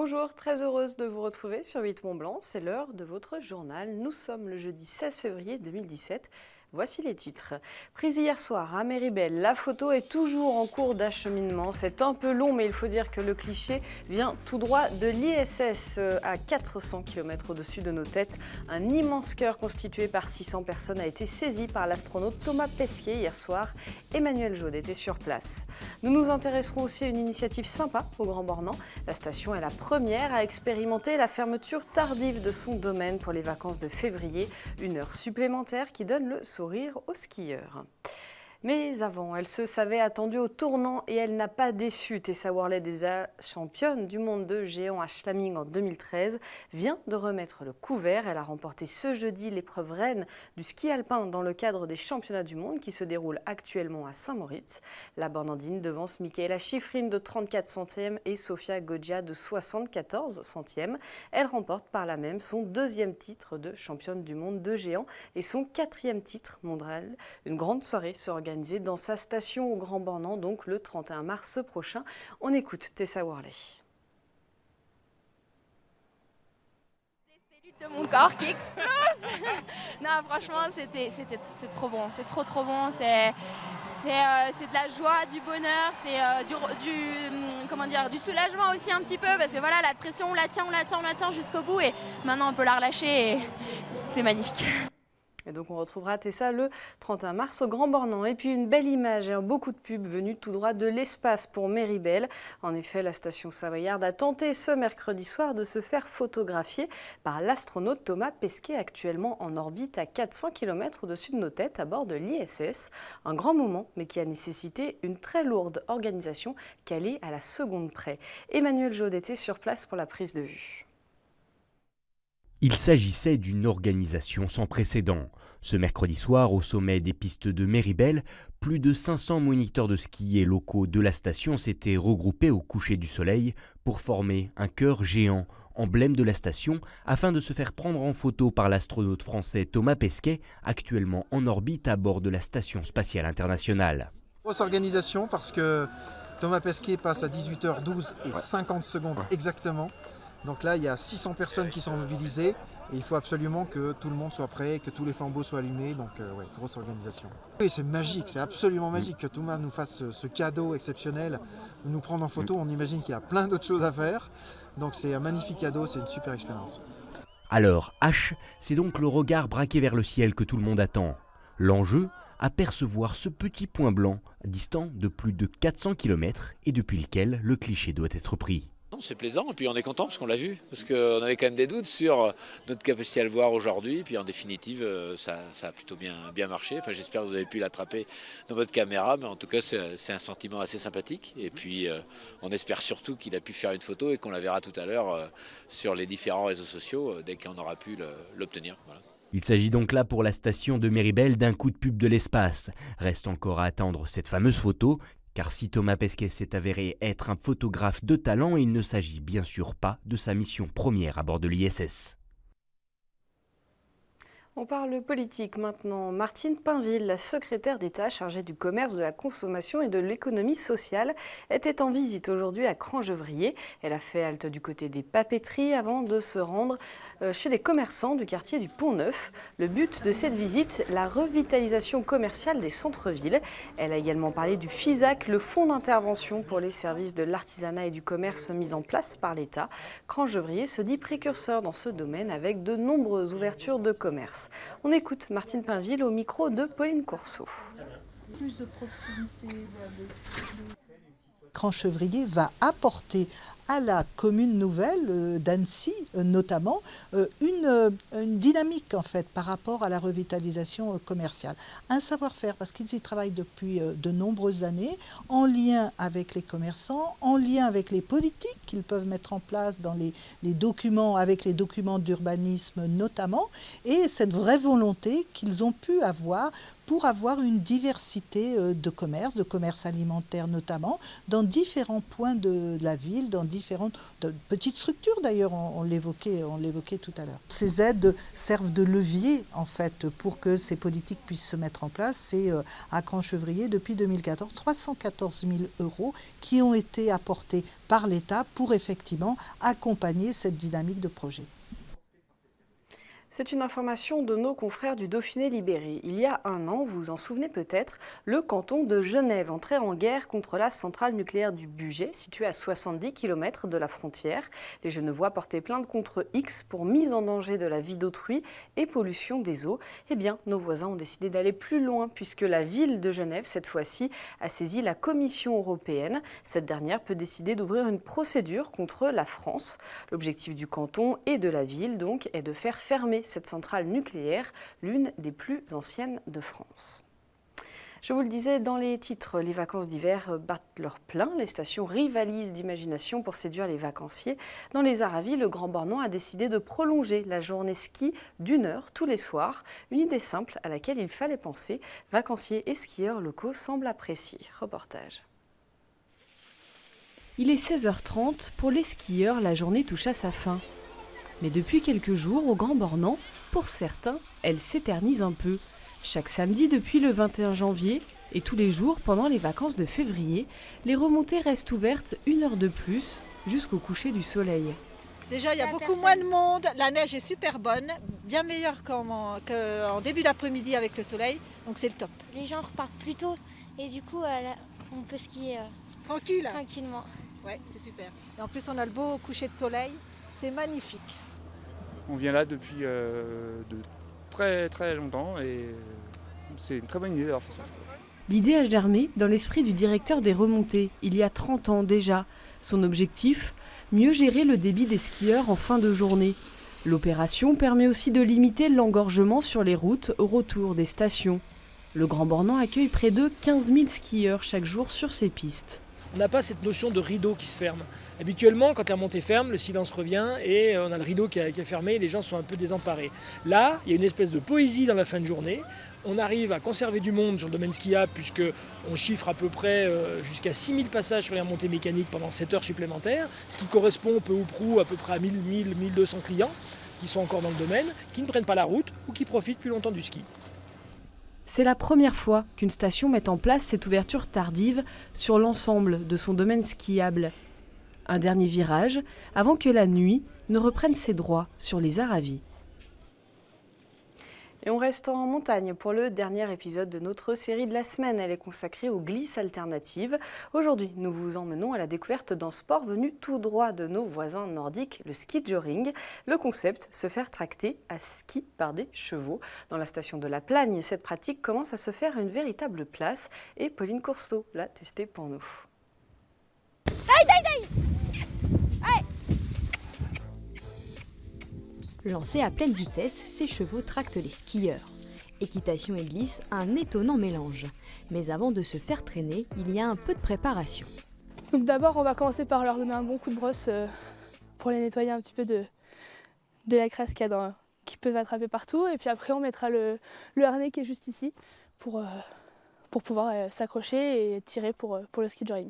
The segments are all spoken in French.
Bonjour, très heureuse de vous retrouver sur 8 Mont Blanc. C'est l'heure de votre journal. Nous sommes le jeudi 16 février 2017. Voici les titres. Prise hier soir à Méribel, la photo est toujours en cours d'acheminement. C'est un peu long, mais il faut dire que le cliché vient tout droit de l'ISS, à 400 km au-dessus de nos têtes. Un immense cœur constitué par 600 personnes a été saisi par l'astronaute Thomas Pesquet hier soir. Emmanuel Jaude était sur place. Nous nous intéresserons aussi à une initiative sympa au Grand Bornand. La station est la première à expérimenter la fermeture tardive de son domaine pour les vacances de février. Une heure supplémentaire qui donne le sourire aux skieurs. Mais avant, elle se savait attendue au tournant et elle n'a pas déçu. Tessa Worley, championne du monde de géant à Schladming en 2013, vient de remettre le couvert. Elle a remporté ce jeudi l'épreuve reine du ski alpin dans le cadre des championnats du monde qui se déroulent actuellement à Saint-Moritz. La Bornandine devance Michaela Schifrin de 34 centièmes et Sofia Goggia de 74 centièmes. Elle remporte par là même son deuxième titre de championne du monde de géant et son quatrième titre mondial. Une grande soirée se organise dans sa station au Grand Bornand, donc le 31 mars prochain. On écoute Tessa Worley. Les cellules de mon corps qui explosent. Non, franchement, c'est trop bon. C'est trop bon. C'est de la joie, du bonheur, c'est du soulagement aussi un petit peu, parce que voilà, la pression, on la tient jusqu'au bout et maintenant on peut la relâcher et c'est magnifique. Et donc on retrouvera Tessa le 31 mars au Grand Bornand. Et puis une belle image et beaucoup de pubs venus tout droit de l'espace pour Méribel. En effet, la station savoyarde a tenté ce mercredi soir de se faire photographier par l'astronaute Thomas Pesquet, actuellement en orbite à 400 km au-dessus de nos têtes à bord de l'ISS. Un grand moment, mais qui a nécessité une très lourde organisation calée à la seconde près. Emmanuel Jaude était sur place pour la prise de vue. Il s'agissait d'une organisation sans précédent. Ce mercredi soir, au sommet des pistes de Méribel, plus de 500 moniteurs de ski et locaux de la station s'étaient regroupés au coucher du soleil pour former un cœur géant, emblème de la station, afin de se faire prendre en photo par l'astronaute français Thomas Pesquet, actuellement en orbite à bord de la Station spatiale internationale. Grosse organisation parce que Thomas Pesquet passe à 18h12 et 50 secondes exactement. Donc là, il y a 600 personnes qui sont mobilisées et il faut absolument que tout le monde soit prêt, que tous les flambeaux soient allumés. Donc, grosse organisation. Oui, c'est magique, c'est absolument magique que Thomas nous fasse ce cadeau exceptionnel de nous prendre en photo. On imagine qu'il a plein d'autres choses à faire. Donc, c'est un magnifique cadeau, c'est une super expérience. Alors, H, c'est donc le regard braqué vers le ciel que tout le monde attend. L'enjeu, apercevoir ce petit point blanc distant de plus de 400 km et depuis lequel le cliché doit être pris. C'est plaisant et puis on est content parce qu'on l'a vu, parce qu'on avait quand même des doutes sur notre capacité à le voir aujourd'hui, puis en définitive ça a plutôt bien marché. Enfin, j'espère que vous avez pu l'attraper dans votre caméra, mais en tout cas c'est un sentiment assez sympathique et puis on espère surtout qu'il a pu faire une photo et qu'on la verra tout à l'heure sur les différents réseaux sociaux dès qu'on aura pu l'obtenir. Voilà. Il s'agit donc là pour la station de Méribel d'un coup de pub de l'espace. Reste encore à attendre cette fameuse photo. Car si Thomas Pesquet s'est avéré être un photographe de talent, il ne s'agit bien sûr pas de sa mission première à bord de l'ISS. On parle politique maintenant. Martine Pinville, la secrétaire d'État chargée du commerce, de la consommation et de l'économie sociale, était en visite aujourd'hui à Crangevrier. Elle a fait halte du côté des papeteries avant de se rendre chez les commerçants du quartier du Pont-Neuf. Le but de cette visite, la revitalisation commerciale des centres-villes. Elle a également parlé du FISAC, le fonds d'intervention pour les services de l'artisanat et du commerce mis en place par l'État. Crangevrier se dit précurseur dans ce domaine avec de nombreuses ouvertures de commerce. On écoute Martine Pinville au micro de Pauline Courceau. Plus de proximité. Crangevrier va apporter à la commune nouvelle d'Annecy notamment une dynamique en fait par rapport à la revitalisation commerciale. Un savoir-faire parce qu'ils y travaillent depuis de nombreuses années en lien avec les commerçants, en lien avec les politiques qu'ils peuvent mettre en place dans les documents, avec les documents d'urbanisme notamment, et cette vraie volonté qu'ils ont pu avoir pour avoir une diversité de commerce alimentaire notamment, dans différents points de la ville, dans différentes petites structures d'ailleurs, on l'évoquait tout à l'heure. Ces aides servent de levier en fait pour que ces politiques puissent se mettre en place. C'est à Crans-Chevrier depuis 2014 314 000 € qui ont été apportés par l'État pour effectivement accompagner cette dynamique de projet. C'est une information de nos confrères du Dauphiné libéré. Il y a un an, vous vous en souvenez peut-être, le canton de Genève entrait en guerre contre la centrale nucléaire du Bugey, située à 70 km de la frontière. Les Genevois portaient plainte contre X pour mise en danger de la vie d'autrui et pollution des eaux. Eh bien, nos voisins ont décidé d'aller plus loin puisque la ville de Genève, cette fois-ci, a saisi la Commission européenne. Cette dernière peut décider d'ouvrir une procédure contre la France. L'objectif du canton et de la ville, donc, est de faire fermer cette centrale nucléaire, l'une des plus anciennes de France. Je vous le disais dans les titres, les vacances d'hiver battent leur plein. Les stations rivalisent d'imagination pour séduire les vacanciers. Dans les Aravis, le Grand Bornand a décidé de prolonger la journée ski d'1 heure tous les soirs. Une idée simple à laquelle il fallait penser. Vacanciers et skieurs locaux semblent apprécier. Reportage. Il est 16h30. Pour les skieurs, la journée touche à sa fin. Mais depuis quelques jours, au Grand Bornand, pour certains, elle s'éternise un peu. Chaque samedi depuis le 21 janvier et tous les jours pendant les vacances de février, les remontées restent ouvertes 1 heure de plus jusqu'au coucher du soleil. Déjà, il y a beaucoup moins de monde, la neige est super bonne, bien meilleure qu'en début d'après-midi avec le soleil, donc c'est le top. Les gens repartent plus tôt et du coup, on peut skier tranquillement. Ouais, c'est super. Et en plus, on a le beau coucher de soleil, c'est magnifique. On vient là depuis de très très longtemps et c'est une très bonne idée d'avoir fait ça. L'idée a germé dans l'esprit du directeur des remontées, il y a 30 ans déjà. Son objectif, mieux gérer le débit des skieurs en fin de journée. L'opération permet aussi de limiter l'engorgement sur les routes au retour des stations. Le Grand Bornand accueille près de 15 000 skieurs chaque jour sur ses pistes. On n'a pas cette notion de rideau qui se ferme. Habituellement, quand la remontée ferme, le silence revient et on a le rideau qui est fermé et les gens sont un peu désemparés. Là, il y a une espèce de poésie dans la fin de journée. On arrive à conserver du monde sur le domaine skiable puisqu'on chiffre à peu près jusqu'à 6000 passages sur les remontées mécaniques pendant 7 heures supplémentaires, ce qui correspond peu ou prou à peu près à 1200 clients qui sont encore dans le domaine, qui ne prennent pas la route ou qui profitent plus longtemps du ski. C'est la première fois qu'une station met en place cette ouverture tardive sur l'ensemble de son domaine skiable. Un dernier virage avant que la nuit ne reprenne ses droits sur les Aravis. Et on reste en montagne pour le dernier épisode de notre série de la semaine. Elle est consacrée aux glisses alternatives. Aujourd'hui, nous vous emmenons à la découverte d'un sport venu tout droit de nos voisins nordiques, le ski joring. Le concept, se faire tracter à ski par des chevaux. Dans la station de la Plagne, cette pratique commence à se faire une véritable place et Pauline Courceau l'a testée pour nous. Lancés à pleine vitesse, ces chevaux tractent les skieurs. Équitation et glisse, un étonnant mélange. Mais avant de se faire traîner, il y a un peu de préparation. Donc d'abord, on va commencer par leur donner un bon coup de brosse pour les nettoyer un petit peu de la crasse qui peuvent attraper partout. Et puis après, on mettra le harnais qui est juste ici pour pouvoir s'accrocher et tirer pour le ski joring.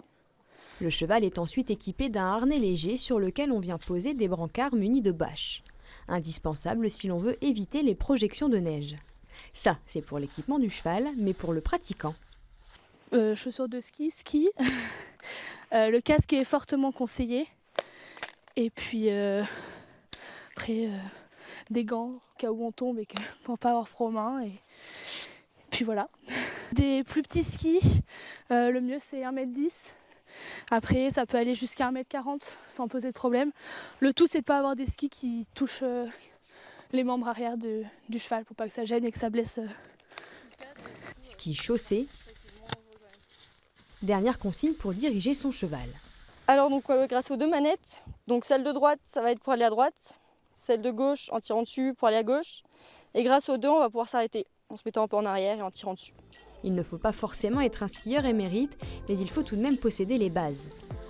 Le cheval est ensuite équipé d'un harnais léger sur lequel on vient poser des brancards munis de bâches. Indispensable si l'on veut éviter les projections de neige. Ça, c'est pour l'équipement du cheval, mais pour le pratiquant. Chaussures de ski. Le casque est fortement conseillé. Et puis après, des gants, au cas où on tombe et pour ne pas avoir froid aux mains. Et puis voilà. Des plus petits skis, le mieux c'est 1m10. Après, ça peut aller jusqu'à 1m40 sans poser de problème. Le tout, c'est de ne pas avoir des skis qui touchent les membres arrière du cheval pour pas que ça gêne et que ça blesse. Ski chaussé. Dernière consigne pour diriger son cheval. Alors donc grâce aux 2 manettes, donc celle de droite, ça va être pour aller à droite, celle de gauche en tirant dessus pour aller à gauche. Et grâce aux 2, on va pouvoir s'arrêter en se mettant un peu en arrière et en tirant dessus. Il ne faut pas forcément être un skieur émérite, mais il faut tout de même posséder les bases.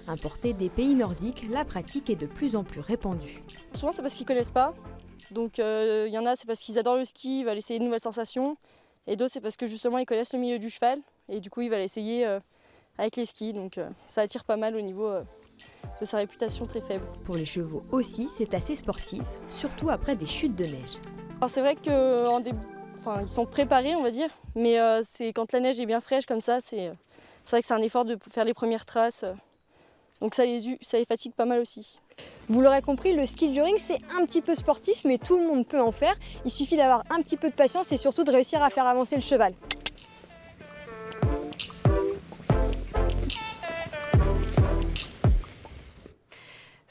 Importé des pays nordiques, la pratique est de plus en plus répandue. Souvent c'est parce qu'ils ne connaissent pas, donc il y en a c'est parce qu'ils adorent le ski, ils veulent essayer de nouvelles sensations, Et d'autres, c'est parce que justement, ils connaissent le milieu du cheval et du coup, ils veulent essayer avec les skis. Donc ça attire pas mal au niveau de sa réputation très faible. Pour les chevaux aussi, c'est assez sportif, surtout après des chutes de neige. C'est vrai qu'ils sont préparés, on va dire, mais c'est quand la neige est bien fraîche comme ça, c'est vrai que c'est un effort de faire les premières traces. Donc ça les fatigue pas mal aussi. Vous l'aurez compris, le ski luring c'est un petit peu sportif, mais tout le monde peut en faire. Il suffit d'avoir un petit peu de patience et surtout de réussir à faire avancer le cheval.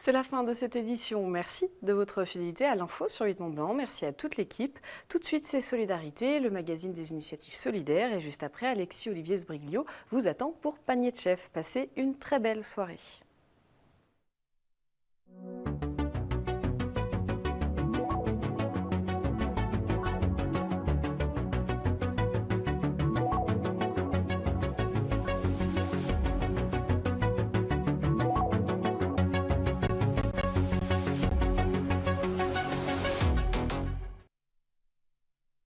C'est la fin de cette édition. Merci de votre fidélité à l'info sur 8 Mont Blanc. Merci à toute l'équipe. Tout de suite, c'est Solidarité, le magazine des initiatives solidaires. Et juste après, Alexis Olivier Sbriglio vous attend pour Panier de Chef. Passez une très belle soirée.